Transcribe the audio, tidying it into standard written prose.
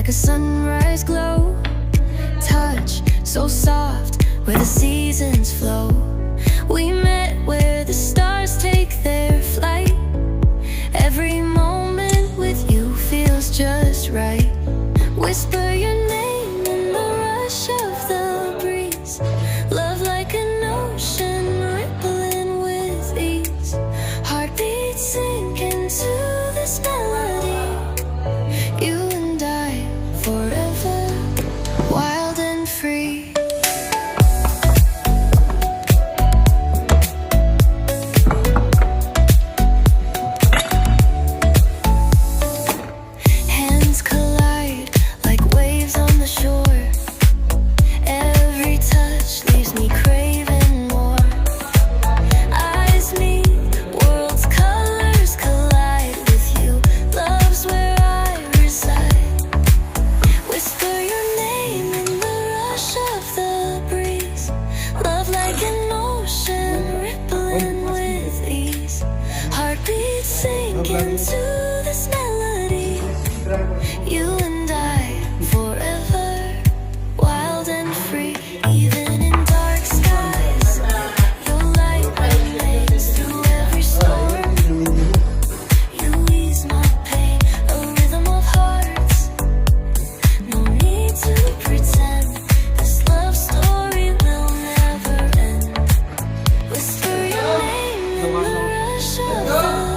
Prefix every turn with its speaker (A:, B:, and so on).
A: a sunrise glow. Touch so soft where the seasons flow. We met where the stars take their flight. Every moment with you feels just right. Whisper your name in the rush of the breeze. Love like an ocean rippling with ease. Heartbeats sink into this melody. You and I forever, wild and free. Hands collide like waves on the shore. Every touch leaves me craving more. Eyes meet, worlds' colors collide with you. Love's where I reside. Whisper your name in the rush of the breeze. Love like an ocean rippling with ease. Heartbeats sink into this melody. You and I forever, wild and free. Even in dark skies, your light remains through every storm. You ease my pain, a rhythm of hearts. No need to pretend, this love story will never end. Whisper your name in the rush of the